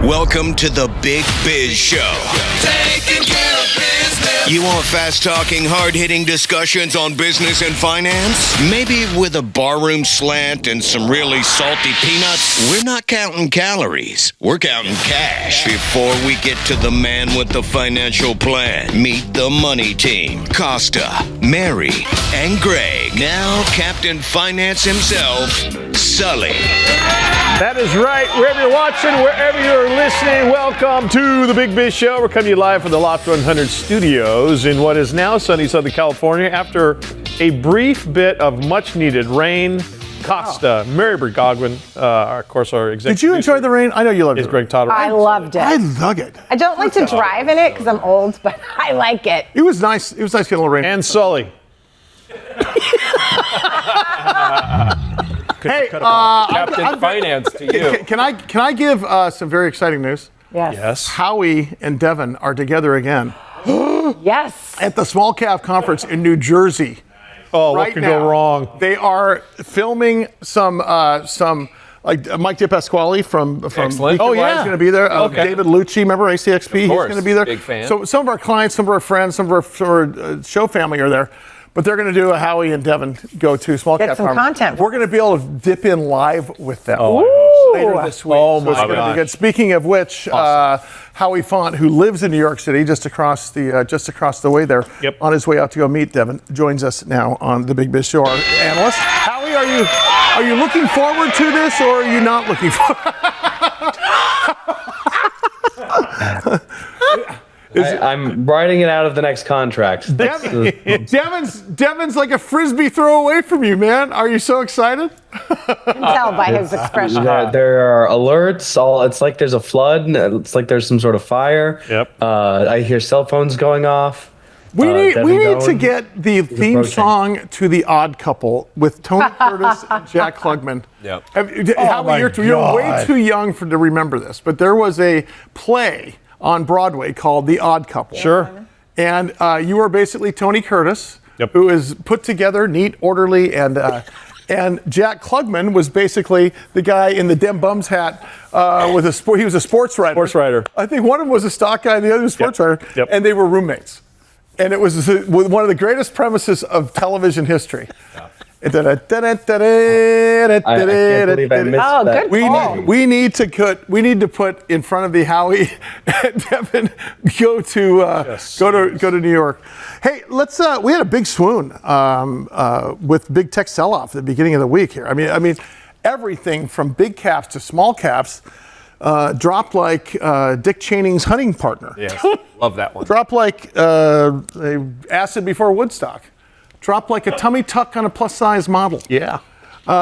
Welcome to the Big Biz Show. Taking care of business. You want fast-talking, hard-hitting discussions on business and finance? Maybe with a barroom slant and some really salty peanuts? We're not counting calories. We're counting cash. Before we get to the man with the financial plan, meet the money team. Costa, Mary, and Greg. Now Captain Finance himself, Sully. That is right. Wherever you're watching, wherever you're listening, welcome to the Big Biz Show. We're coming to you live from the Loft 100 studios in what is now sunny Southern California. After a brief bit of much-needed rain, Costa, Mary Godwin, of course, our executive. Did you enjoy the rain? I know you loved it. Is Greg Totter. I loved it. I dug it. I don't like to drive in it because I'm old, but I like it. It was nice. It was nice getting a little rain. And Sully. Hey, Captain Finance to you. Can I give some very exciting news? Yes. Howie and Devon are together again Yes. at the Small Cap Conference in New Jersey. Oh, right what could now. go wrong? They are filming some like Mike DePasquale from Excellent. Oh yeah, is going to be there. Okay. David Lucci, remember ACXP? He's course. going to be there. Big fan. So some of our clients, some of our friends, some of our show family are there. But they're going to do a Howie and Devon go to Small Get Cap some Conference. content. We're going to be able to dip in live with them later this week. Oh, So my it's gonna be gosh. good. Speaking of which, Howie Font, who lives in New York City, just across the way there, Yep. on his way out to go meet Devon, joins us now on the Big Biz Show. Our analyst, Howie, are you looking forward to this, or are you not looking forward? I'm riding it out of the next contract. Devon's like a frisbee throw away from you, man. Are you so excited? I can tell by his expression. There are alerts. It's like there's a flood. It's like there's some sort of fire. Yep. I hear cell phones going off. We need to Devon get the theme approaching. song to The Odd Couple with Tony Curtis and Jack Klugman. Yep. Howie, you're way too young to remember this, but there was a play on Broadway called The Odd Couple. Sure. And you are basically Tony Curtis, Yep. who is put together, neat, orderly, and Jack Klugman was basically the guy in the Dem Bums hat with he was a sports writer. Sports writer. I think one of them was a stock guy, and the other was a sports writer, Yep. and they were roommates. And it was one of the greatest premises of television history. I can't believe I missed Oh, that. good. We need to put in front of the Howie and Devon go to New York. Hey, let's we had a big swoon with big tech sell-off at the beginning of the week here. I mean everything from big caps to small caps dropped like Dick Cheney's hunting partner. Yes, love that one. Dropped like acid before Woodstock. Dropped like a tummy tuck on a plus-size model. Yeah.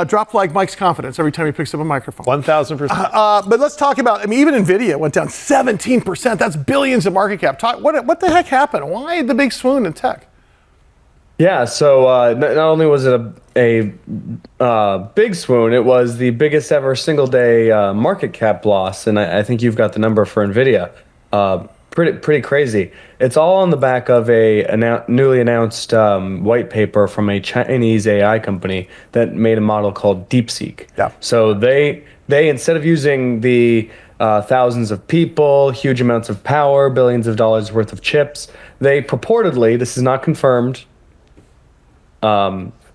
Dropped like Mike's confidence every time he picks up a microphone. 1,000%. But let's talk about, even NVIDIA went down 17%. That's billions of market cap. What the heck happened? Why the big swoon in tech? Yeah, so not only was it a big swoon, it was the biggest ever single day market cap loss, and I think you've got the number for NVIDIA. Pretty crazy. It's all on the back of a newly announced white paper from a Chinese AI company that made a model called Deepseek. Yeah. So they instead of using the thousands of people, huge amounts of power, billions of dollars worth of chips, they purportedly, this is not confirmed,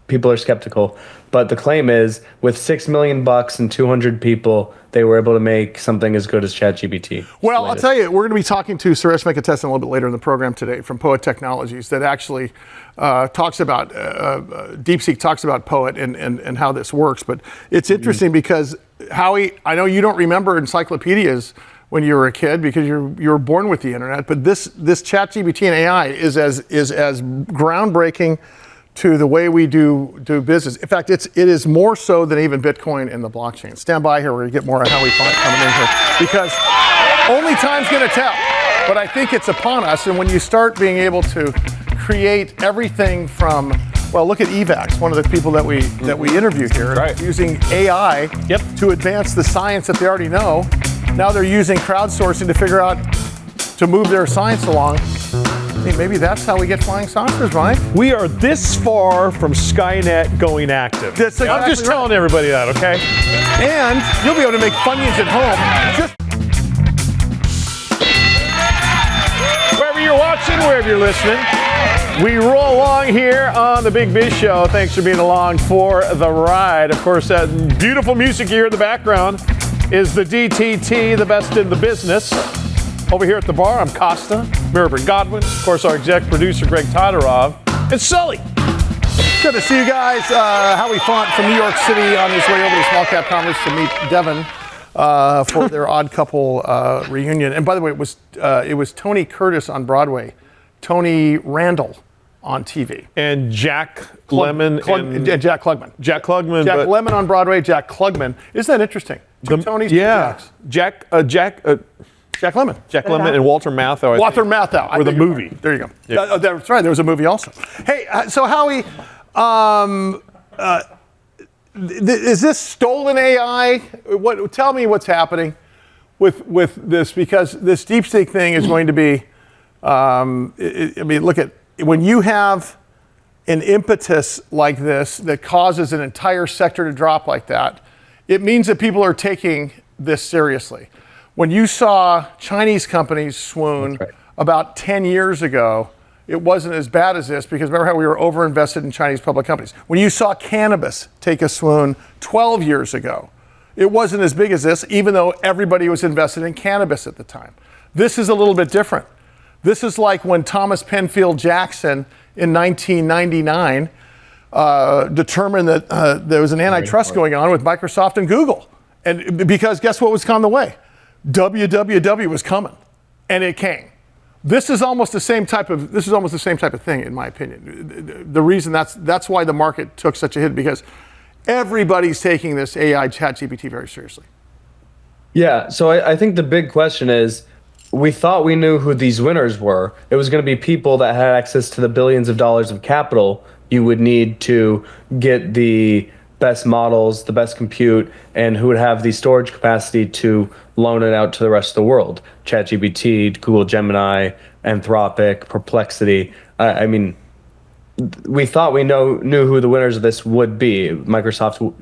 people are skeptical, but the claim is with $6 million and 200 people, they were able to make something as good as ChatGPT. Well, I'll tell you, we're going to be talking to Suresh Venkatesan a little bit later in the program today from Poet Technologies that actually talks about, Deepseek talks about Poet and how this works. But it's interesting because, Howie, I know you don't remember encyclopedias when you were a kid because you were born with the internet, but this ChatGPT and AI is as groundbreaking to the way we do business. In fact, it is more so than even Bitcoin and the blockchain. Stand by here, we're gonna get more on Howie Font coming in here because only time's gonna tell. But I think it's upon us, and when you start being able to create everything from, well, look at EVAX, one of the people that we interviewed here, Right. using AI to advance the science that they already know. Now they're using crowdsourcing to figure out to move their science along. Hey, maybe that's how we get flying saucers, Mike. We are this far from Skynet going active. That's I'm exactly just right. telling everybody that, okay? And you'll be able to make Funyuns at home. you're watching, wherever you're listening, we roll along here on the Big Biz Show. Thanks for being along for the ride. Of course, that beautiful music you hear in the background is the DTT, the best in the business. Over here at the bar, I'm Costa, Mirabert Godwin, of course, our exec producer, Greg Todorov, and Sully. Good to see you guys. Howie Font from New York City on his way over to Small Cap Conference to meet Devon for their Odd Couple reunion. And by the way, it was Tony Curtis on Broadway, Tony Randall on TV, and Jack Lemmon and Jack Klugman. Jack Klugman. Jack Lemmon on Broadway, Jack Klugman. Isn't that interesting? Two Tonys, two Jacks. Jack Lemmon. Jack Lemmon and Walter Matthau. Walter Matthau. For the movie. There you go. Yeah. That's right. There was a movie also. Hey, so Howie, is this stolen AI? Tell me what's happening with this, because this Deepseek thing is going to be. Look at when you have an impetus like this that causes an entire sector to drop like that. It means that people are taking this seriously. When you saw Chinese companies swoon about 10 years ago, it wasn't as bad as this, because remember how we were overinvested in Chinese public companies. When you saw cannabis take a swoon 12 years ago, it wasn't as big as this, even though everybody was invested in cannabis at the time. This is a little bit different. This is like when Thomas Penfield Jackson in 1999 determined that there was an antitrust going on with Microsoft and Google. And because guess what was on the way? www was coming, and it came. This is almost the same type of thing, in my opinion. The reason that's why the market took such a hit, because everybody's taking this AI ChatGPT very seriously. Yeah, so I think the big question is, we thought we knew who these winners were. It was going to be people that had access to the billions of dollars of capital you would need to get the best models, the best compute, and who would have the storage capacity to loan it out to the rest of the world. ChatGPT, Google Gemini, Anthropic, Perplexity. We thought we knew who the winners of this would be. Microsoft,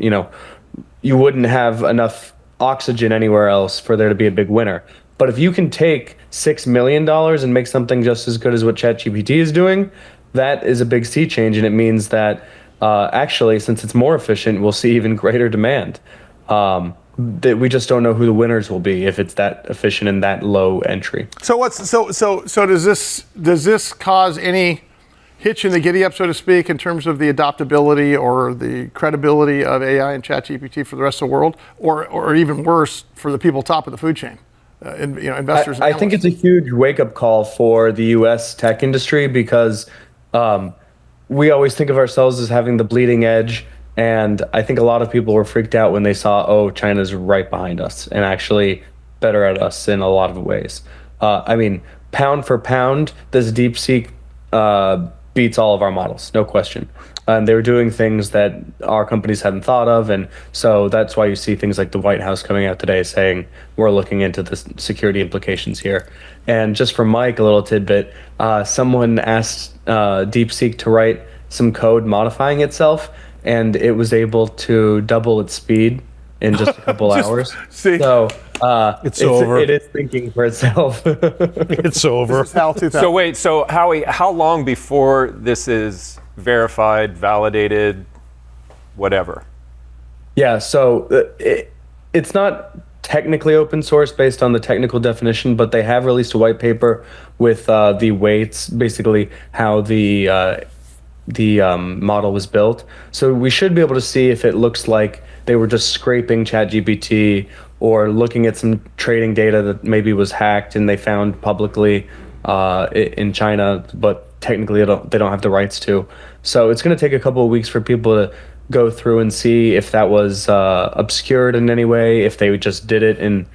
you wouldn't have enough oxygen anywhere else for there to be a big winner. But if you can take $6 million and make something just as good as what ChatGPT is doing, that is a big sea change, and it means that actually, since it's more efficient, we'll see even greater demand. That we just don't know who the winners will be if it's that efficient and that low entry. So does this cause any hitch in the giddy up, so to speak, in terms of the adoptability or the credibility of AI and ChatGPT for the rest of the world, or even worse, for the people top of the food chain? Investors. I think it's a huge wake-up call for the U.S. tech industry, because we always think of ourselves as having the bleeding edge, and I think a lot of people were freaked out when they saw, China's right behind us and actually better at us in a lot of ways. Pound for pound, this DeepSeek beats all of our models, no question. And they were doing things that our companies hadn't thought of, and so that's why you see things like the White House coming out today saying we're looking into the security implications here. And just for Mike, a little tidbit, someone asked DeepSeek to write some code modifying itself, and it was able to double its speed in just a couple hours. See, so it's over. It is thinking for itself. It's over. So wait, so Howie, how long before this is verified, validated, whatever? Yeah, so it's not technically open source based on the technical definition, but they have released a white paper with the weights, basically how the model was built. So we should be able to see if it looks like they were just scraping ChatGPT or looking at some trading data that maybe was hacked and they found publicly in China, but technically they don't have the rights to. So it's going to take a couple of weeks for people to go through and see if that was obscured in any way, if they just did it and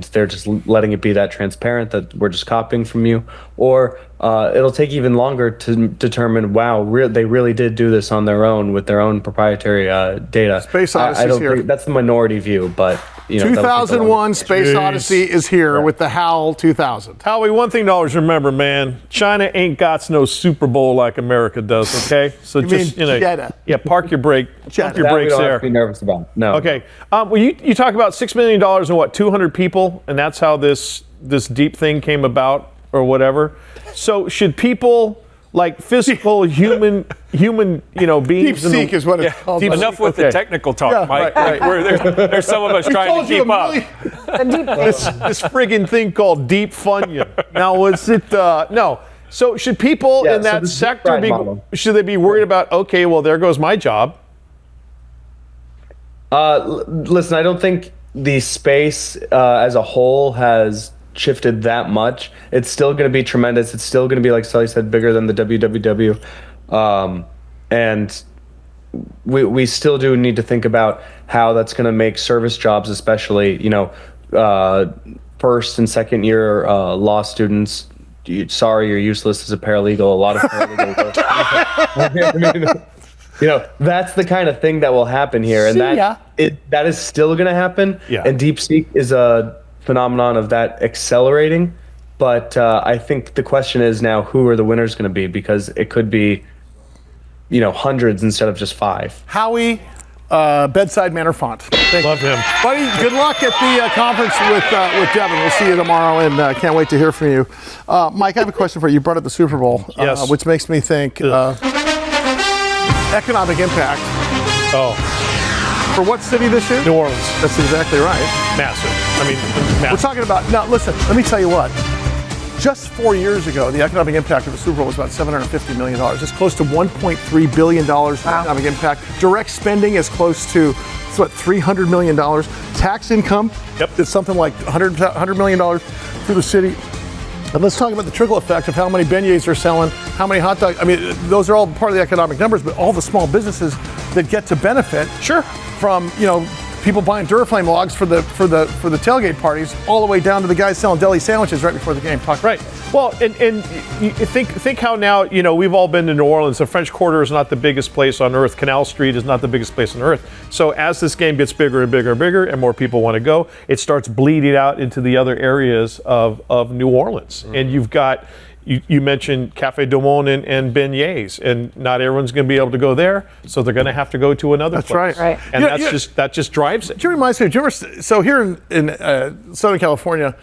they're just letting it be that transparent that we're just copying from you, or it'll take even longer to determine, wow, they really did do this on their own with their own proprietary data. Space Odyssey is here. That's the minority view, but 2001 Space Odyssey is here with the HAL 2000. Howie, one thing to always remember, man, China ain't got no Super Bowl like America does, okay? So Jeddah. Yeah, park your brakes we don't there. have to be nervous about. No. Okay. Well, you talk about $6 million and what, 200 people, and that's how this deep thing came about. or whatever. So should people, like physical human beings? Deepseek is what it's called. Enough with the technical talk, Yeah, Mike. right. There's some of us trying to keep up. This friggin' thing called deep funyun. Now, was it no? So should people in that sector should they be worried about? Okay, well there goes my job. Listen, I don't think the space as a whole has shifted that much. It's still going to be tremendous. It's still going to be, like Sully said, bigger than the WWW. And we still do need to think about how that's going to make service jobs, especially, first and second year law students. Sorry, you're useless as a paralegal. A lot of paralegal work. That's the kind of thing that will happen here, and that is still going to happen. Yeah. And Deepseek is a phenomenon of that accelerating. But I think the question is now, who are the winners going to be? Because it could be, hundreds instead of just 5. Howie, Bedside Manor Font. Love him. Buddy, good luck at the conference with Devon. We'll see you tomorrow, and can't wait to hear from you. Mike, I have a question for you. You brought up the Super Bowl, Yes. which makes me think economic impact. Oh, For what city this year? New Orleans, That's exactly right. massive. We're Massive. talking about, now listen, let me tell you what. Just 4 years ago, the economic impact of the Super Bowl was about $750 million. It's close to $1.3 billion in economic impact. Direct spending is close to, $300 million. Tax income is something like $100 million through the city. And let's talk about the trickle effect of how many beignets are selling, how many hot dogs. I mean, those are all part of the economic numbers, but all the small businesses that get to benefit from, people buying Duraflame logs for the tailgate parties, all the way down to the guys selling deli sandwiches right before the game. Right. Well, and you think how now, we've all been to New Orleans. The French Quarter is not the biggest place on earth. Canal Street is not the biggest place on earth. So as this game gets bigger and bigger and bigger, and more people want to go, it starts bleeding out into the other areas of New Orleans. And you've got, you mentioned Cafe Du Monde and beignets, and not everyone's going to be able to go there, so they're going to have to go to another place. That's right. And that just drives it. Do you reminds me? So here in Southern California,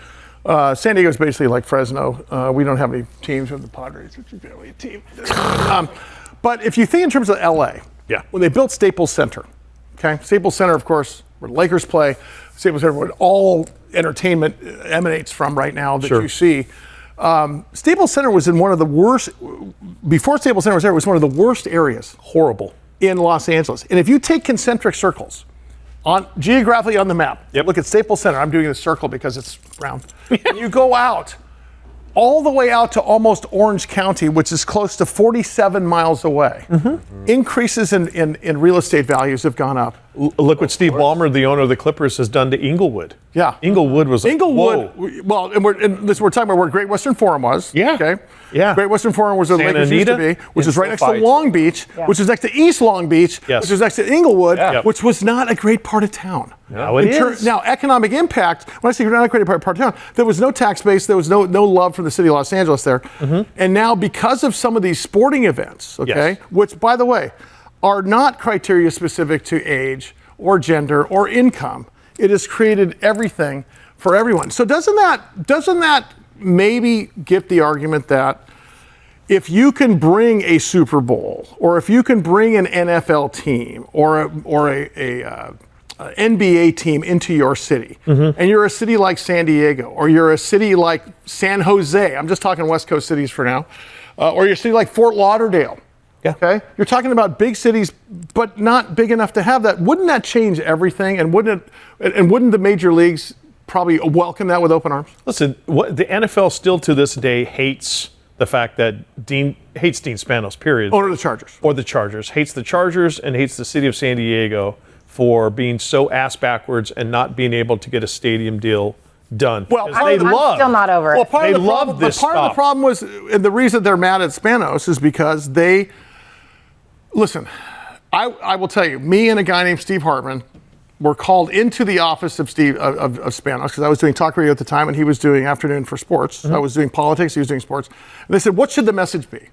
San Diego is basically like Fresno. We don't have any teams. We have the Padres, which is barely a team. But if you think in terms of LA, when they built Staples Center, Staples Center, of course, where the Lakers play, Staples Center, where all entertainment emanates from right now that you see. Staples Center was in one of the worst, before Staples Center was there, it was one of the worst areas. Horrible. In Los Angeles. And if you take concentric circles, geographically on the map, look at Staples Center, I'm doing a circle because it's round, and you go out, all the way out to almost Orange County, which is close to 47 miles away. Increases in real estate values have gone up. Look what Steve Ballmer, the owner of the Clippers, has done to Inglewood. Yeah. Inglewood was Inglewood, whoa. well, and we're talking about where Great Western Forum was. Yeah. Okay. Yeah. Great Western Forum was where the Lakers used to be, which is right next to Long Beach, which is next to East Long Beach, which is next to Inglewood, which was not a great part of town. Now it is. Now, economic impact, when I say not a great part of town, there was no tax base, there was no love for the city of Los Angeles there. And now, because of some of these sporting events, which, by the way, are not criteria specific to age or gender or income, it has created everything for everyone. So doesn't that maybe get the argument that if you can bring a Super Bowl, or if you can bring an NFL team or a NBA team into your city, and you're a city like San Diego, or you're a city like San Jose, I'm just talking West Coast cities for now, or you're a city like Fort Lauderdale, okay? You're talking about big cities, but not big enough to have that. Wouldn't that change everything? And wouldn't the major leagues probably welcome that with open arms? Listen, the NFL still to this day hates the fact that Dean Spanos, period. Or the Chargers. Or the Chargers. Hates the Chargers and hates the city of San Diego for being so ass backwards and not being able to get a stadium deal done. Well, I'm still not over it. They love this Part of the problem was, and the reason they're mad at Spanos is because listen, I will tell you, me and a guy named Steve Hartman were called into the office of Spanos, because I was doing talk radio at the time and he was doing afternoon for sports. I was doing politics, he was doing sports. And they said, what should the message be?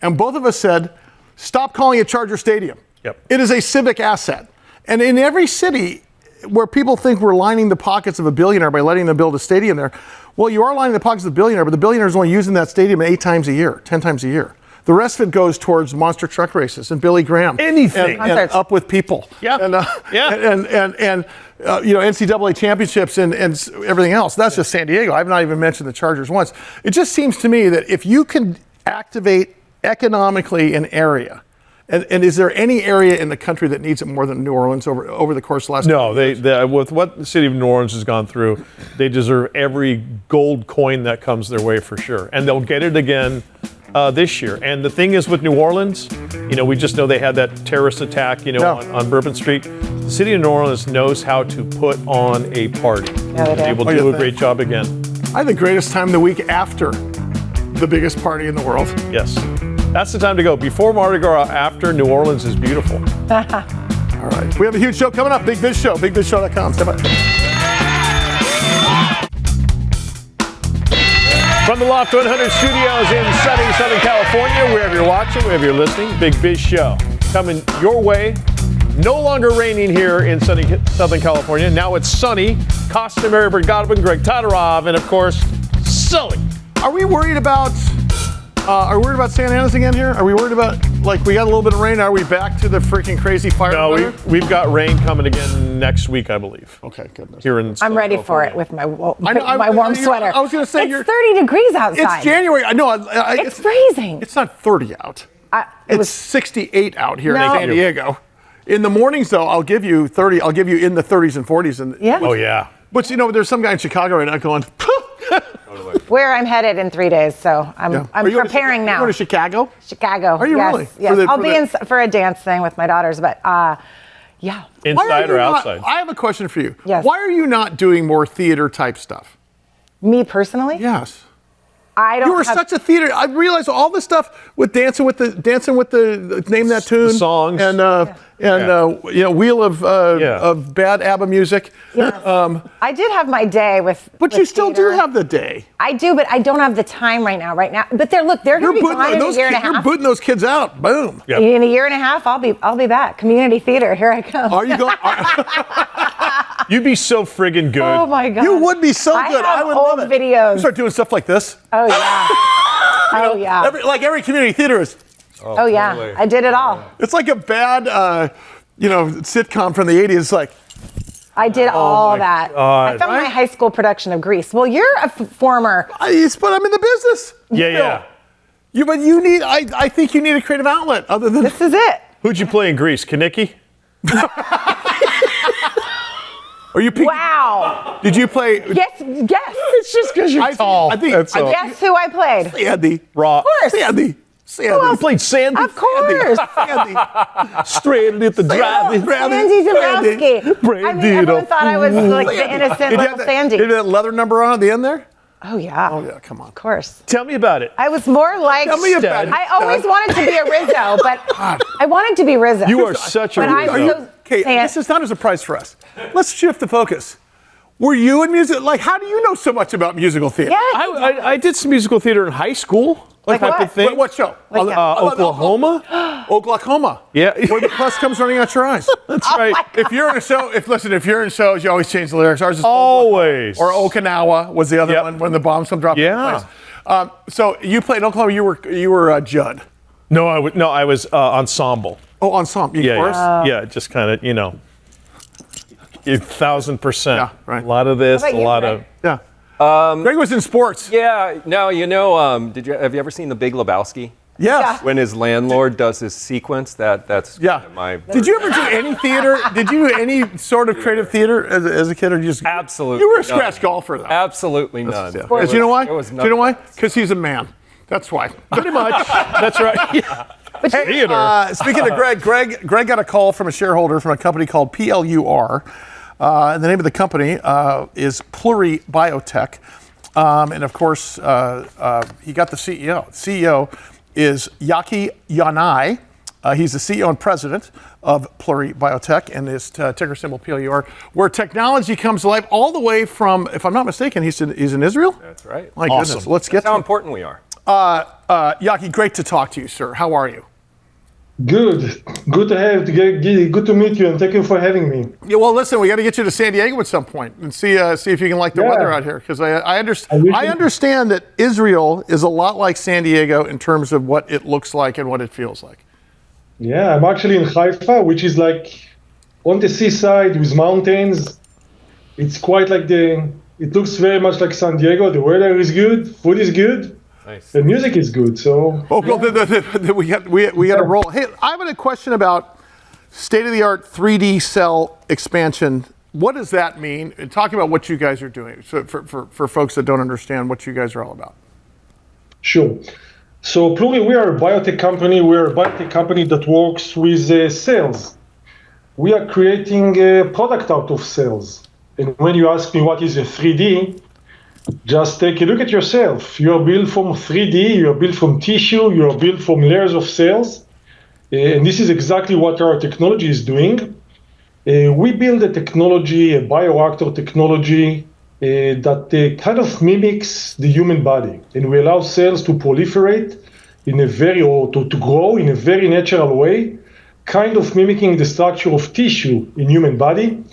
And both of us said, stop calling it Charger Stadium. It is a civic asset. And in every city, where people think we're lining the pockets of a billionaire by letting them build a stadium there. Well, you are lining the pockets of the billionaire, but the billionaire is only using that stadium 8 times a year, 10 times a year. The rest of it goes towards monster truck races and Billy Graham. Anything. And Up With People. Yeah. And, Yeah. NCAA championships and everything else. That's just San Diego. I've not even mentioned the Chargers once. It just seems to me that if you can activate economically an area, and is there any area in the country that needs it more than New Orleans over the course of the last? No, they with what the city of New Orleans has gone through, they deserve every gold coin that comes their way for sure, and they'll get it again this year. And the thing is with New Orleans, we just know they had that terrorist attack, on Bourbon Street. The city of New Orleans knows how to put on a party. Yeah, they They will do a great job again. I think the greatest time of the week after the biggest party in the world. Yes. That's the time to go. Before Mardi Gras, after, New Orleans is beautiful. All right. We have a huge show coming up. Big Biz Show. BigBizShow.com. Step by. From the Loft 100 studios in sunny Southern California, wherever you're watching, wherever you're listening, Big Biz Show coming your way. No longer raining here in sunny Southern California. Now it's sunny. Costa, Mary Bergadovin, Greg Todorov, and of course, Sully. Are we worried about Santa Ana's again here? Are we worried about, we got a little bit of rain? Are we back to the freaking crazy fire weather? No, we've got rain coming again next week, I believe. Okay, goodness. Here in I'm ready for it with my I warm sweater. I was going to say it's 30 degrees outside. It's January. I know. It's freezing. It's not 30 out. It's 68 out here in San Diego. In the mornings, though, I'll give you 30. I'll give you in the 30s and 40s. Yeah. Oh, yeah. But, there's some guy in Chicago right now going, Where I'm headed in 3 days, so I'm preparing now. You going to Chicago? Chicago. Are you really? Yes. I'll be in for a dance thing with my daughters, but yeah. Inside or outside? I have a question for you. Yes. Why are you not doing more theater type stuff? Me personally? Yes. I don't. You were such a theater. I realized all this stuff with dancing with the name that tune, the songs, and Wheel of Bad ABBA music. Yes. I did have my day with. But you still do have the day. I do, but I don't have the time right now. But they're going to be gone in a year and a half. You're booting those kids out. Boom. Yep. In a year and a half, I'll be back. Community theater. Here I come. Are you going? You'd be so friggin' good. Oh my God. You would be so good. I would love it. Videos. You start doing stuff like this. Oh yeah. Oh yeah. Every community theater is. Oh yeah. Totally. I did it all. It's like a bad, sitcom from the '80s. It's like. I did all that. God. I found my high school production of Grease. Well, you're a former. But I'm in the business. Yeah. But you need. I think you need a creative outlet other than. This is it. Who'd you play in Grease? Kaniki? Are you? Wow. Did you play? Yes. It's just because you're tall. I think. Guess who I played? Sandy. Raw. Of course. Sandy. You played Sandy? Of course. Sandy. Stranded at the drive-in. Sandy Dombrowski. Everyone thought I was like the innocent little Sandy. Did you have that leather number on at the end there? Oh yeah. Oh yeah, come on. Of course. Tell me about it. I was more like. Tell me about it. I always wanted to be a Rizzo, but I wanted to be Rizzo. You are such a Rizzo. Okay, this is not a surprise for us. Let's shift the focus. Were you in music? How do you know so much about musical theater? Yeah. I did some musical theater in high school. Like type what? of thing. What show? Oklahoma. Oklahoma. Yeah. Where the plus comes running out your eyes. That's right. If you're in a show, if you're in shows, you always change the lyrics. Ours is always. Or Okinawa was the other one when the bombs come dropping. Yeah. So you played in Oklahoma. You were Judd. No, I was ensemble. Oh, ensemble. Yeah, just kind of 1,000%. Yeah, right. A lot of this, How about a you, lot Greg? of. Yeah. Greg was in sports. Yeah. Now have you ever seen The Big Lebowski? Yes. When his landlord does his sequence, that's Yeah. my. Did you ever do any theater? Did you do any sort of creative theater as a kid, or you just Absolutely. You were a scratch golfer, though. Absolutely none. Yeah. Do you know why? It was Do you know why? Because he's a man. That's why. Pretty much. That's right. Yeah. Theater. Speaking of Greg got a call from a shareholder from a company called PLUR. And the name of the company is Pluri Biotech. And of course, he got the CEO. The CEO is Yaky Yanay. He's the CEO and president of Pluri Biotech, and his ticker symbol PLUR, where technology comes to life all the way from, if I'm not mistaken, he's in Israel? That's right. My Awesome. goodness. Let's get to That's how important we are. Yaky, great to talk to you, sir. How are you? Good to meet you, and thank you for having me. Yeah, well, listen, we got to get you to San Diego at some point and see if you can like the weather out here, because I understand that Israel is a lot like San Diego in terms of what it looks like and what it feels like. Yeah, I'm actually in Haifa, which is like on the seaside with mountains. It's quite like it looks very much like San Diego. The weather is good, food is good. Nice. The music is good, so. Oh, yeah. we got to roll. Hey, I have a question about state-of-the-art 3D cell expansion. What does that mean? And talk about what you guys are doing, so for folks that don't understand what you guys are all about. Sure. So Pluri, we are a biotech company. We are a biotech company that works with cells. We are creating a product out of cells. And when you ask me what is a 3D, just take a look at yourself. You are built from 3D, you are built from tissue, you are built from layers of cells. And this is exactly what our technology is doing. We build a technology, a bioreactor technology, that kind of mimics the human body. And we allow cells to proliferate to grow in a very natural way, kind of mimicking the structure of tissue in human body.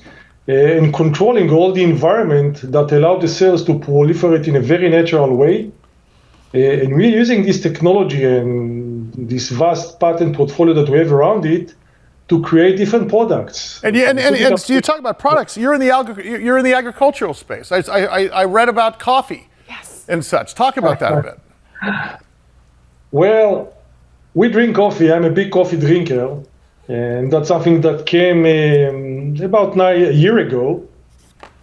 And controlling all the environment that allow the cells to proliferate in a very natural way. And we're using this technology and this vast patent portfolio that we have around it to create different products. And so you talk about products. You're in the agricultural space. I read about coffee, and such. Talk about that a bit. Well, we drink coffee. I'm a big coffee drinker. And that's something that came about a year ago.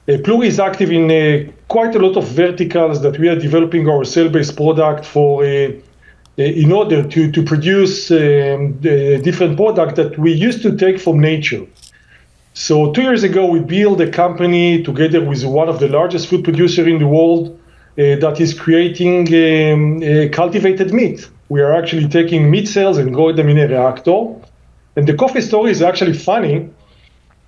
Pluri is active in quite a lot of verticals that we are developing our cell-based product for in order to produce different products that we used to take from nature. So 2 years ago, we built a company together with one of the largest food producers in the world that is creating cultivated meat. We are actually taking meat cells and growing them in a reactor. And the coffee story is actually funny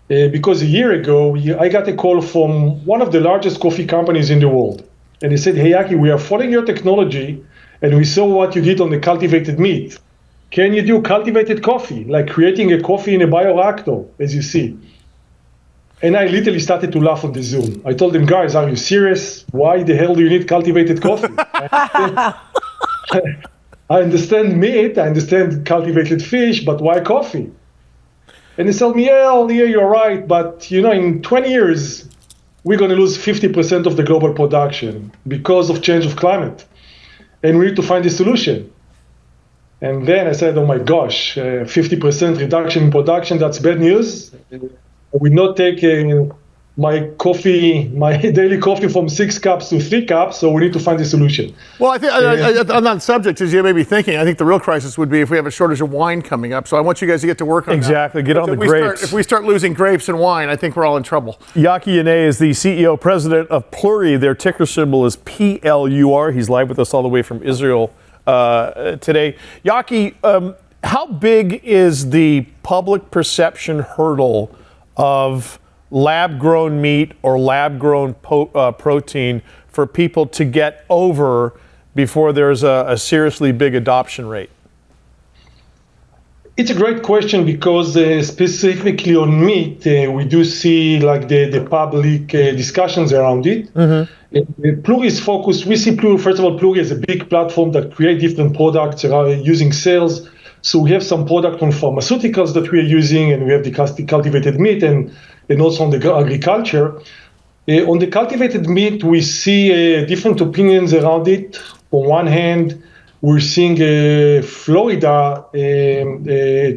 because a year ago, I got a call from one of the largest coffee companies in the world. And they said, hey, Yaky, we are following your technology and we saw what you did on the cultivated meat. Can you do cultivated coffee, like creating a coffee in a bioreactor, as you see? And I literally started to laugh on the Zoom. I told them, guys, are you serious? Why the hell do you need cultivated coffee? I understand meat, I understand cultivated fish, but why coffee? And they told me, yeah, you're right, but in 20 years, we're going to lose 50% of the global production because of change of climate. And we need to find a solution. And then I said, oh my gosh, 50% reduction in production, that's bad news. I will not take my daily coffee from 6 cups to 3 cups, so we need to find a solution. Well, I think on that subject, as you may be thinking, I think the real crisis would be if we have a shortage of wine coming up. So I want you guys to get to work on that. Exactly, get on the grapes. If we start losing grapes and wine, I think we're all in trouble. Yaky Yanay is the CEO, president of Pluri. Their ticker symbol is PLUR. He's live with us all the way from Israel today. Yaky, how big is the public perception hurdle of lab-grown meat or lab-grown protein for people to get over before there's a seriously big adoption rate? It's a great question because specifically on meat, we do see like the public discussions around it. Mm-hmm. Pluri's focus, we see Pluri, first of all, Pluri is a big platform that creates different products using cells. So we have some product on pharmaceuticals that we are using, and we have the cultivated meat and also on the agriculture. On the cultivated meat, we see different opinions around it. On one hand, we're seeing Florida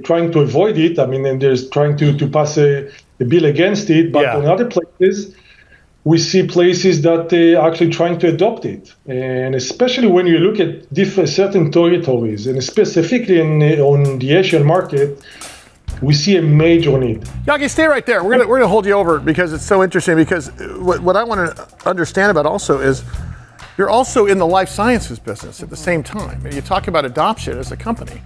trying to avoid it. I mean, and there's trying to pass a bill against it. But on other places, we see places that are actually trying to adopt it. And especially when you look at certain territories, and specifically on the Asian market, we see a major need. Yaky, stay right there. We're gonna hold you over because it's so interesting. Because what I want to understand about also is you're also in the life sciences business at the same time. And you talk about adoption as a company.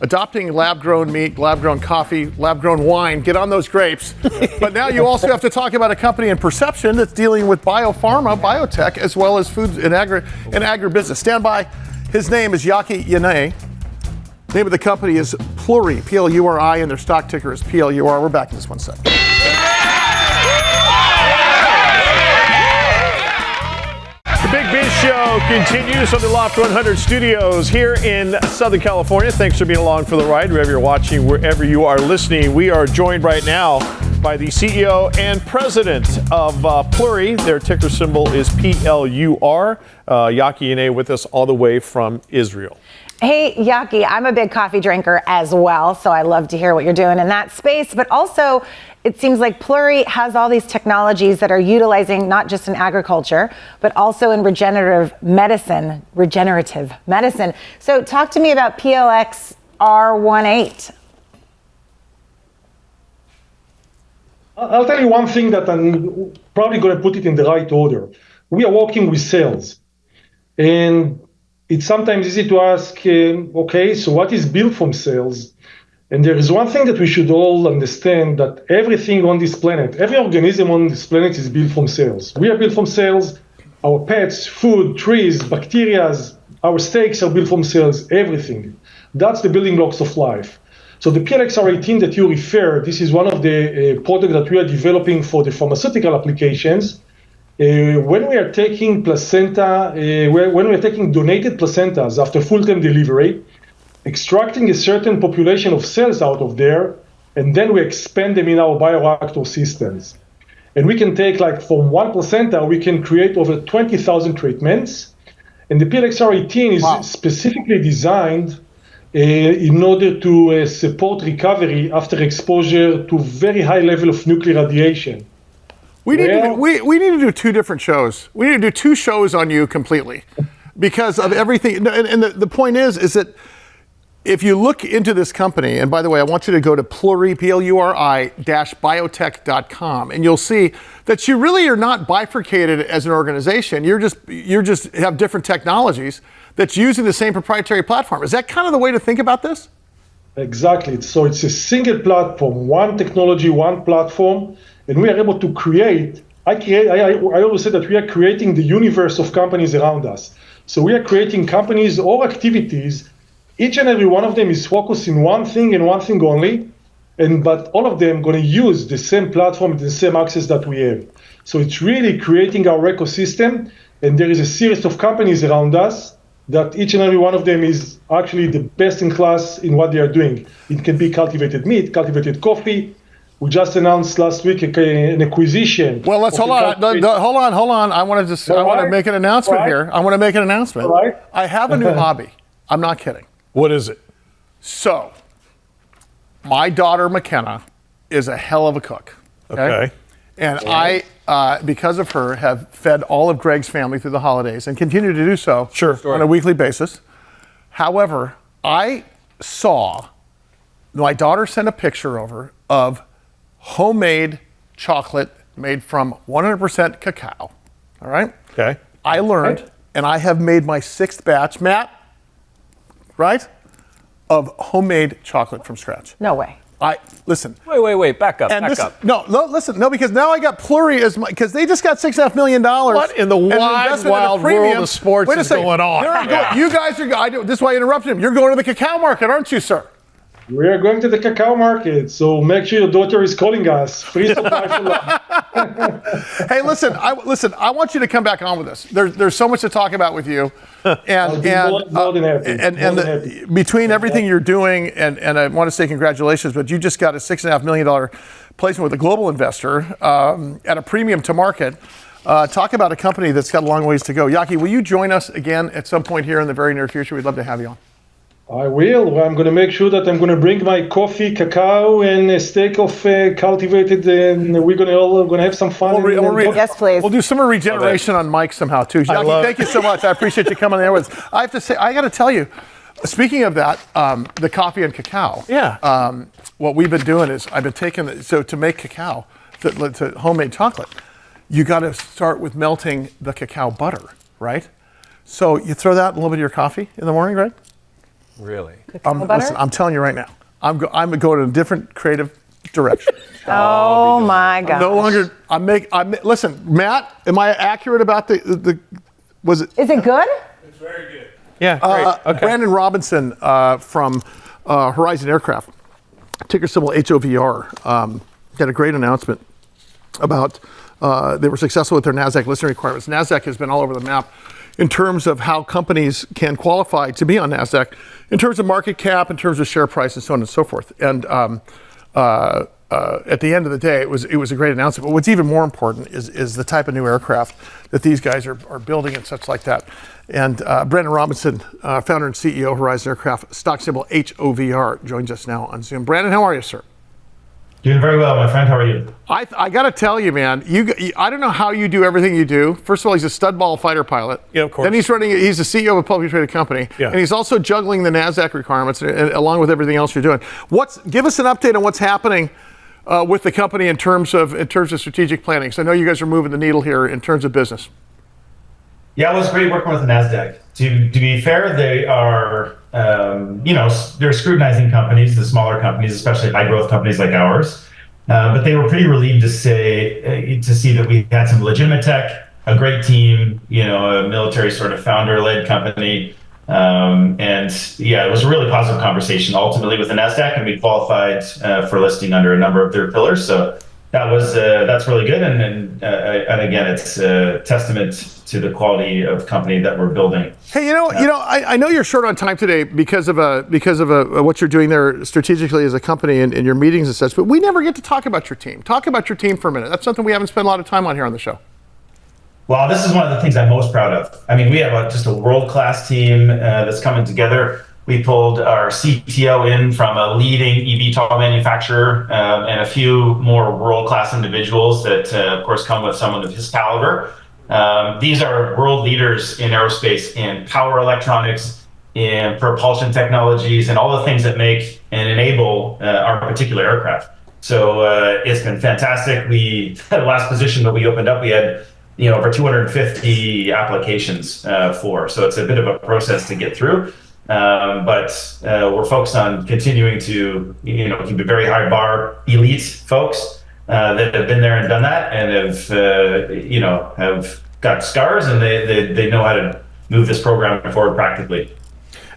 Adopting lab-grown meat, lab-grown coffee, lab-grown wine, get on those grapes. But now you also have to talk about a company in perception that's dealing with biopharma, biotech, as well as food and agribusiness. Stand by. His name is Yaky Yanay. Name of the company is Pluri, Pluri, and their stock ticker is PLUR. We're back in just 1 second. The Big Biz Show continues on the Loft 100 studios here in Southern California. Thanks for being along for the ride, wherever you're watching, wherever you are listening. We are joined right now by the CEO and president of Pluri. Their ticker symbol is PLUR. Yaky Yanay with us all the way from Israel. Hey, Yaky, I'm a big coffee drinker as well, so I love to hear what you're doing in that space. But also, it seems like Pluri has all these technologies that are utilizing not just in agriculture, but also in regenerative medicine. So talk to me about PLXR18. I'll tell you one thing that I'm probably going to put it in the right order. We are working with sales. And it's sometimes easy to ask, okay, so what is built from cells? And there is one thing that we should all understand, that everything on this planet, every organism on this planet is built from cells. We are built from cells. Our pets, food, trees, bacteria, our steaks are built from cells, everything. That's the building blocks of life. So the PLXR18 that you refer, this is one of the products that we are developing for the pharmaceutical applications. When we are taking placenta, when we are taking donated placentas after full-term delivery, extracting a certain population of cells out of there, and then we expand them in our bioreactor systems. And we can take, like, from one placenta, we can create over 20,000 treatments. And the PLXR18 is specifically designed in order to support recovery after exposure to very high level of nuclear radiation. We need to do two different shows. We need to do two shows on you completely because of everything. And the point is that if you look into this company, and by the way, I want you to go to Pluri, Pluri-biotech.com, and you'll see that you really are not bifurcated as an organization. You're just have different technologies that's using the same proprietary platform. Is that kind of the way to think about this? Exactly. So it's a single platform, one technology, one platform, and we are able to create. I always say that we are creating the universe of companies around us. So we are creating companies or activities. Each and every one of them is focused in one thing and one thing only, but all of them going to use the same platform, the same access that we have. So it's really creating our ecosystem, and there is a series of companies around us that each and every one of them is actually the best in class in what they are doing. It can be cultivated meat, cultivated coffee. We just announced last week an acquisition. Well, let's hold on. Hold on. I want to make an announcement here. I want to make an announcement. Right. I have a new hobby. I'm not kidding. What is it? So, my daughter McKenna is a hell of a cook. Okay. And I, because of her, have fed all of Greg's family through the holidays and continue to do so on a weekly basis. However, I saw my daughter send a picture over of homemade chocolate made from 100% cacao. All right? Okay. I learned, and I have made my 6th batch, Matt, right, of homemade chocolate from scratch. No way. Listen. Wait, back up. No, because now I got Pluri as my, because they just got $6.5 million. What in the wild world of sports is going on? You guys are, this is why I interrupted him. You're going to the cacao market, aren't you, sir? We are going to the cacao market, so make sure your daughter is calling us. Free supply for life. Hey, listen, I want you to come back on with us. There's so much to talk about with you. And more than happy. Between everything you're doing, and I want to say congratulations, but you just got a $6.5 million placement with a global investor at a premium to market. Talk about a company that's got a long ways to go. Yaky, will you join us again at some point here in the very near future? We'd love to have you on. I will. I'm going to make sure that I'm going to bring my coffee, cacao, and a steak of cultivated, and we're going to have some fun. Yes, please. We'll do some regeneration on Mike somehow too. Yaky, thank you so much. I appreciate you coming there with us. I have to say, I got to tell you, speaking of that, the coffee and cacao. Yeah. What we've been doing is I've been taking to make cacao, to homemade chocolate. You got to start with melting the cacao butter, right? So you throw that in a little bit of your coffee in the morning, right? Really? Listen, I'm telling you right now, I'm going in a different creative direction. Oh my God! No longer. Listen, Matt. Am I accurate about the? Was it? Is it good? It's very good. Yeah. Great. Okay. Brandon Robinson from Horizon Aircraft, ticker symbol HOVR, had a great announcement about they were successful with their NASDAQ listing requirements. NASDAQ has been all over the map in terms of how companies can qualify to be on NASDAQ, in terms of market cap, in terms of share price, and so on and so forth. And at the end of the day, it was a great announcement. But what's even more important is the type of new aircraft that these guys are building and such like that. And Brandon Robinson, founder and CEO of Horizon Aircraft, stock symbol HOVR, joins us now on Zoom. Brandon, how are you, sir? Doing very well, my friend. How are you? I got to tell you, man, I don't know how you do everything you do. First of all, he's a stud ball fighter pilot. Yeah, of course. Then he's the CEO of a publicly traded company. Yeah. And he's also juggling the NASDAQ requirements along with everything else you're doing. Give us an update on what's happening with the company in terms of strategic planning. So I know you guys are moving the needle here in terms of business. Yeah, it was great working with the NASDAQ. To be fair, they are, they're scrutinizing companies, the smaller companies, especially high growth companies like ours. But they were pretty relieved to see that we had some legitimate tech, a great team, a military sort of founder-led company. It was a really positive conversation ultimately with the NASDAQ, and we qualified for listing under a number of their pillars. So that's really good, and again, it's a testament to the quality of company that we're building. Hey, I know you're short on time today because of what you're doing there strategically as a company and in your meetings and such. But we never get to talk about your team. Talk about your team for a minute. That's something we haven't spent a lot of time on here on the show. Well, this is one of the things I'm most proud of. I mean, we have just a world-class team that's coming together. We pulled our CTO in from a leading eVTOL manufacturer and a few more world-class individuals that, of course, come with someone of his caliber. These are world leaders in aerospace, in power electronics, in propulsion technologies, and all the things that make and enable our particular aircraft. So it's been fantastic. The last position that we opened up, we had over 250 applications for. So it's a bit of a process to get through. But we're focused on continuing to keep a very high bar, elite folks that have been there and done that, and have got scars, and they know how to move this program forward practically.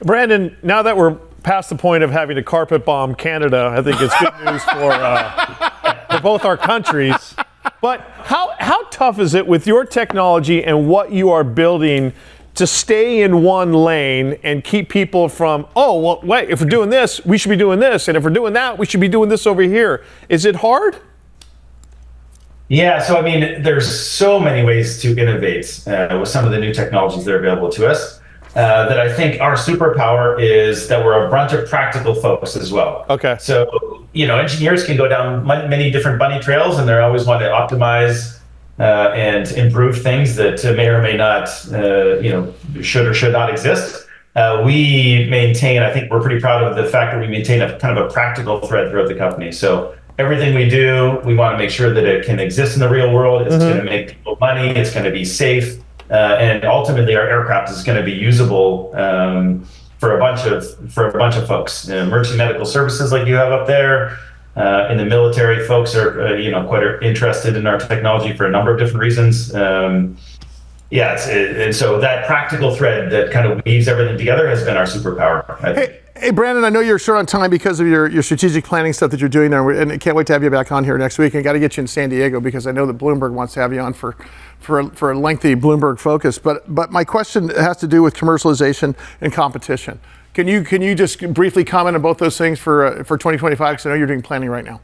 Brandon, now that we're past the point of having to carpet bomb Canada, I think it's good news for both our countries. But how tough is it with your technology and what you are building to stay in one lane and keep people from, wait, if we're doing this, we should be doing this. And if we're doing that, we should be doing this over here. Is it hard? Yeah, so I mean, there's so many ways to innovate with some of the new technologies that are available to us that I think our superpower is that we're a bunch of practical folks as well. Okay. So, engineers can go down many different bunny trails, and they always want to optimize and improve things that may or may not, should or should not exist. We maintain, I think we're pretty proud of the fact that we maintain a kind of a practical thread throughout the company. So everything we do, we want to make sure that it can exist in the real world. It's going to make people money. It's going to be safe. And ultimately our aircraft is going to be usable for a bunch of folks. Emergency medical services like you have up there. In the military, folks are quite interested in our technology for a number of different reasons. And so that practical thread that kind of weaves everything together has been our superpower. Hey, Brandon, I know you're short on time because of your strategic planning stuff that you're doing there, and I can't wait to have you back on here next week. I got to get you in San Diego because I know that Bloomberg wants to have you on for a lengthy Bloomberg focus. But my question has to do with commercialization and competition. Can you just briefly comment on both those things for 2025? Because I know you're doing planning right now.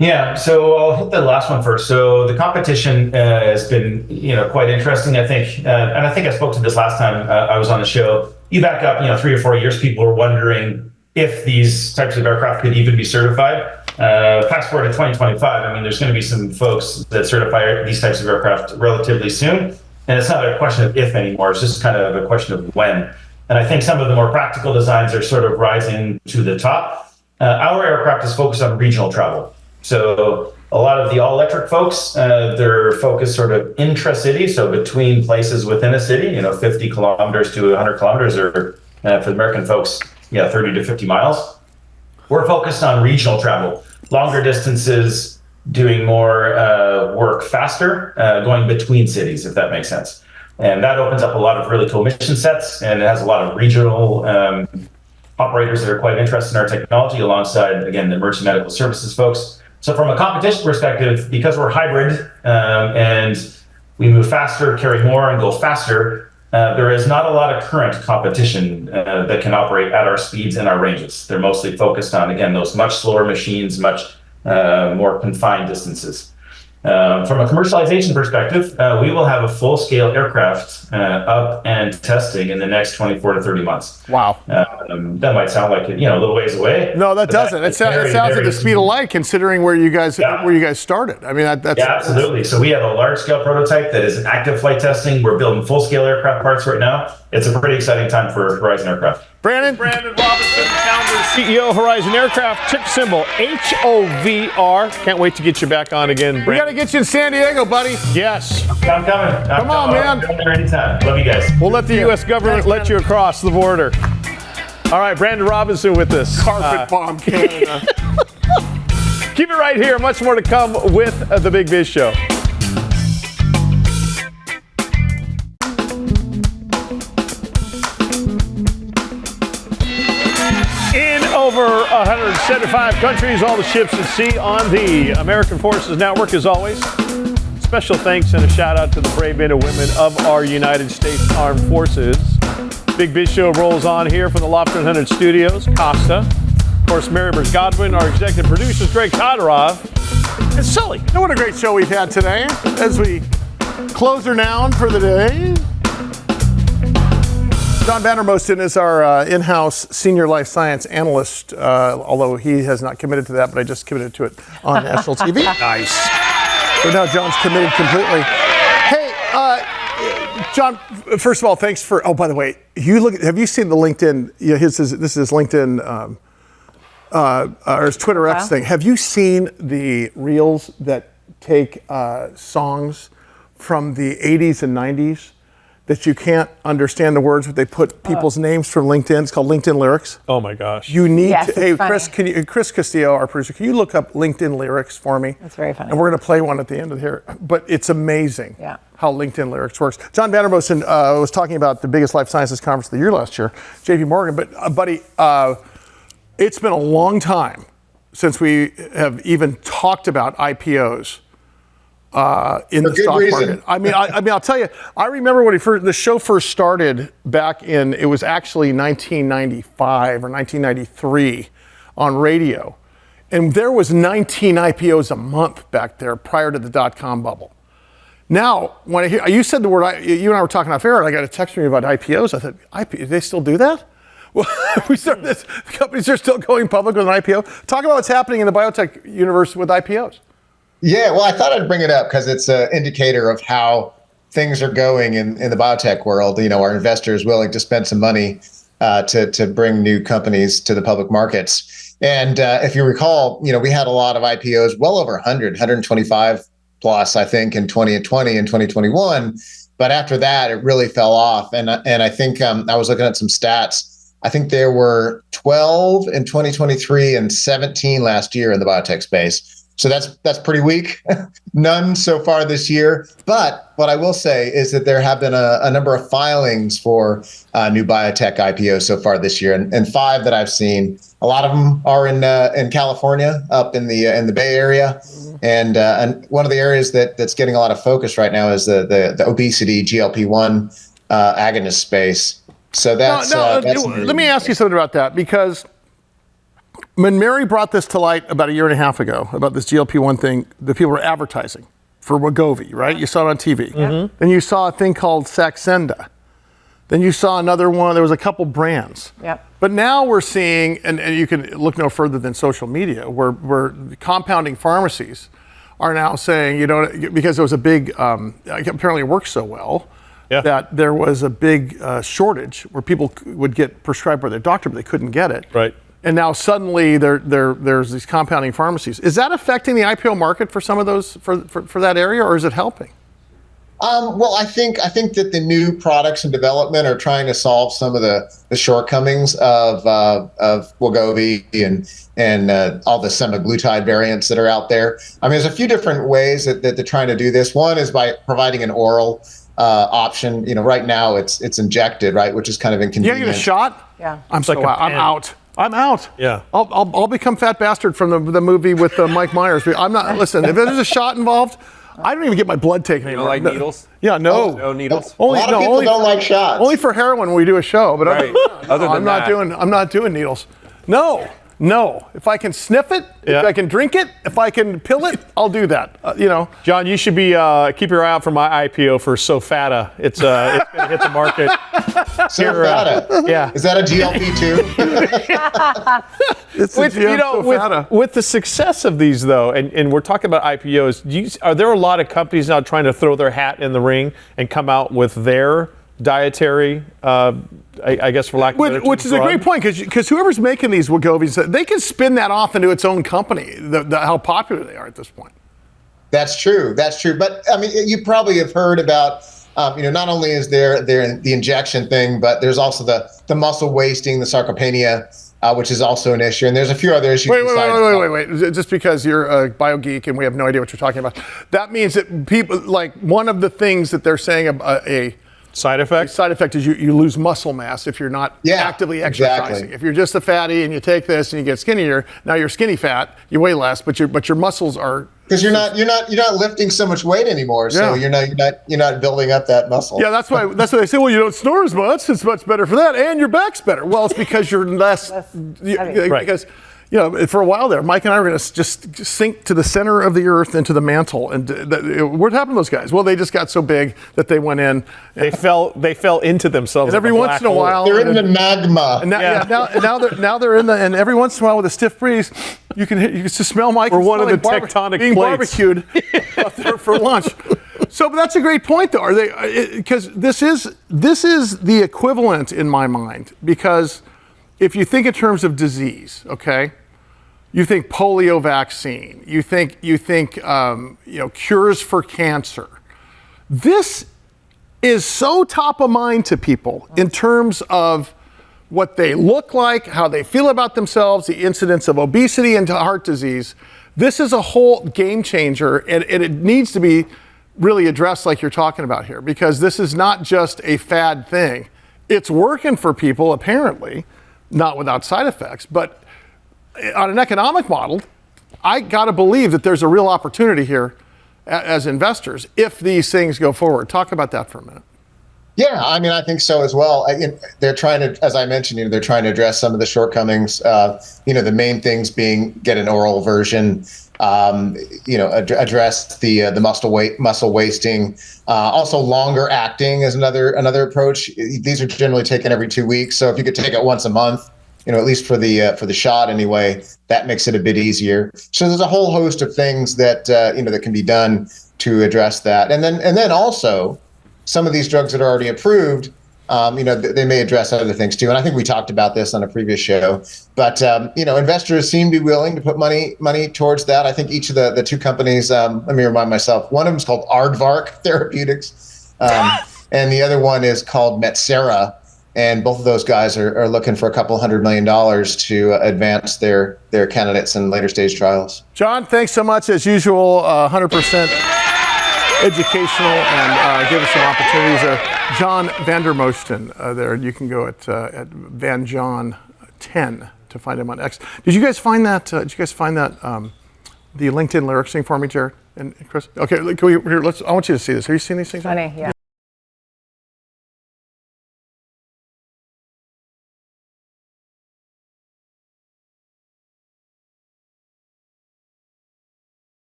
Yeah, so I'll hit the last one first. So the competition has been quite interesting, I think, and I think I spoke to this last time I was on the show. You back up 3 or 4 years, people were wondering if these types of aircraft could even be certified. Fast forward to 2025, I mean, there's going to be some folks that certify these types of aircraft relatively soon, and it's not a question of if anymore. It's just kind of a question of when. And I think some of the more practical designs are sort of rising to the top. Our aircraft is focused on regional travel. So a lot of the all-electric folks, they're focused sort of intra-city, so between places within a city, 50 kilometers to 100 kilometers, or for the American folks, 30 to 50 miles. We're focused on regional travel, longer distances, doing more work faster, going between cities, if that makes sense. And that opens up a lot of really cool mission sets, and it has a lot of regional operators that are quite interested in our technology alongside, again, the emerging medical services folks. So from a competition perspective, because we're hybrid and we move faster, carry more, and go faster, there is not a lot of current competition that can operate at our speeds and our ranges. They're mostly focused on, again, those much slower machines, much more confined distances. From a commercialization perspective, we will have a full-scale aircraft up and testing in the next 24 to 30 months. Wow. That might sound like a little ways away. No, that doesn't. It sounds like the speed of light, considering where you guys started. I mean, that's absolutely. So we have a large-scale prototype that is in active flight testing. We're building full-scale aircraft parts right now. It's a pretty exciting time for Horizon Aircraft. Brandon Robinson, founder and CEO Horizon Aircraft, ticker symbol HOVR. Can't wait to get you back on again, Brandon. We got to get you in San Diego, buddy. Yes. I'm coming. Come on, man. Come there anytime. Love you guys. We'll let the U.S. government let you across the border. All right, Brandon Robinson with us. Carpet bomb Canada. Keep it right here. Much more to come with the Big Biz Show. In over 175 countries, all the ships at sea on the American Forces Network, as always. Special thanks and a shout out to the brave men and women of our United States Armed Forces. Big Biz Show rolls on here from the Loft 100 Studios. Costa, of course, Mary Bert Godwin, our executive producers, Greg Todorov, and Sully. And what a great show we've had today as we close her down for the day. John Vandermosten is our in-house senior life science analyst, although he has not committed to that, but I just committed to it on national TV. Nice. So now John's committed completely. Hey, John, first of all, thanks for, oh, by the way, have you seen the LinkedIn, this is his LinkedIn, or his Twitter X thing. Have you seen the reels that take songs from the 80s and 90s that you can't understand the words, but they put people's names from LinkedIn? It's called LinkedIn Lyrics. Oh my gosh. You need Yes, to, it's hey, funny. Chris Castillo, our producer, can you look up LinkedIn Lyrics for me? That's very funny. And we're going to play one at the end of here. But it's amazing how LinkedIn Lyrics works. John Vandermosten was talking about the biggest life sciences conference of the year last year, JP Morgan. But, buddy, it's been a long time since we have even talked about IPOs. In the stock market. I mean, I'll tell you, I remember when the show first started back in, it was actually 1995 or 1993 on radio. And there was 19 IPOs a month back there prior to the dot-com bubble. Now, when I hear, you said the word, you and I were talking off air, and I got a text from you about IPOs. I thought, do they still do that? Well, we started this, companies are still going public with an IPO. Talk about what's happening in the biotech universe with IPOs. Yeah, well, I thought I'd bring it up because it's an indicator of how things are going in the biotech world. You know, our investors willing to spend some money to bring new companies to the public markets. And if you recall, you know, we had a lot of IPOs, well over 125 plus, I think, in 2020 and 2021. But after that, it really fell off. And I think I was looking at some stats. I think there were 12 in 2023 and 17 last year in the biotech space. So that's pretty weak. None so far this year. But what I will say is that there have been a number of filings for new biotech IPOs so far this year, and 5 that I've seen. A lot of them are in California, up in the Bay Area, and one of the areas that's getting a lot of focus right now is the obesity GLP1 agonist space. So that's let me ask you something about that, because when Mary brought this to light about a year and a half ago, about this GLP-1 thing, the people were advertising for Wegovy, right? You saw it on TV. Mm-hmm. Then you saw a thing called Saxenda. Then you saw another one. There was a couple brands. Yep. But now we're seeing, and you can look no further than social media, where compounding pharmacies are now saying, you know, because there was a big, apparently it works so well, that there was a big shortage where people would get prescribed by their doctor, but they couldn't get it. Right. And now suddenly there's these compounding pharmacies. Is that affecting the IPO market for some of those, for that area, or is it helping? Well, I think that the new products and development are trying to solve some of the shortcomings of Wegovy and all the semaglutide variants that are out there. I mean, there's a few different ways that they're trying to do this. One is by providing an oral option. Right now it's injected, right, which is kind of You inconvenient. gotta get a shot? Yeah. I'm so out. I'm out. I'm out. Yeah. I'll become Fat Bastard from the movie with Mike Myers. I'm not. Listen, if there's a shot involved, I don't even get my blood taken You anymore. don't like needles? Yeah, no. No needles? A lot of people don't like shots. Only for heroin when we do a show, but Right. Other than I'm not doing needles. No. If I can sniff it, if I can drink it, if I can pill it, I'll do that. John, you should be keep your eye out for my IPO for Sofata. It's going to hit the market. Sofata. Yeah. Is that a GLP-2? It's with the success of these, though, and we're talking about IPOs, are there a lot of companies now trying to throw their hat in the ring and come out with their dietary, I guess, for lack of a better term, which is a great point, because whoever's making these Wegovy's, they can spin that off into its own company, how popular they are at this point. That's true. But I mean, you probably have heard about, not only is there the injection thing, but there's also the muscle wasting, the sarcopenia, which is also an issue. And there's a few other issues. Wait. Just because you're a bio geek and we have no idea what you're talking about, that means that people, like, one of the things that they're saying a side effect is you lose muscle mass if you're not actively exercising. Exactly. If you're just a fatty and you take this and you get skinnier, now you're skinny fat, you weigh less, but your muscles are, because you're not lifting so much weight anymore, so you're not building up that muscle. Yeah, that's why they say, well, you don't snore as much, it's much better for that, and your back's better. Well, it's because you're less because for a while there, Mike and I were going to just sink to the center of the earth into the mantle. And what happened to those guys? Well, they just got so big that they went in. They fell into themselves. And every once in a while, they're in the magma. And now they're in the. And every once in a while, with a stiff breeze, you can just smell Mike. Or one of the tectonic being plates. barbecued out there for lunch. So, but that's a great point, though. Are they? Because this is the equivalent in my mind. Because if you think in terms of disease, okay. You think polio vaccine. You think cures for cancer. This is so top of mind to people in terms of what they look like, how they feel about themselves, the incidence of obesity and heart disease. This is a whole game changer, and it needs to be really addressed like you're talking about here, because this is not just a fad thing. It's working for people, apparently, not without side effects, but on an economic model, I got to believe that there's a real opportunity here as investors if these things go forward. Talk about that for a minute. Yeah, I mean, I think so as well. They're trying to, as I mentioned, they're trying to address some of the shortcomings. The main things being get an oral version, address the muscle wasting. Also, longer acting is another approach. These are generally taken every 2 weeks, so if you could take it once a month, at least for the shot anyway, that makes it a bit easier. So there's a whole host of things that that can be done to address that, and then also some of these drugs that are already approved, they may address other things too. And I think we talked about this on a previous show, but investors seem to be willing to put money towards that. I think each of the two companies, let me remind myself, one of them is called Aardvark Therapeutics, and the other one is called Metsera. And both of those guys are looking for $200 million to advance their candidates in later stage trials. John, thanks so much as usual. 100% educational and give us some opportunities. John Vandermosten there. You can go at VanJohn10 to find him on X. Did you guys find that? The LinkedIn lyrics thing for me, Jared and Chris? Okay, I want you to see this. Have you seen these things? Funny, yeah.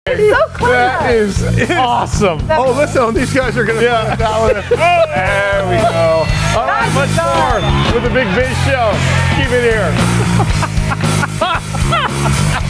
So clever. That is awesome. Oh, listen, these guys are going to find out. There we go. All right, much more with the Big Biz Show. Keep it here.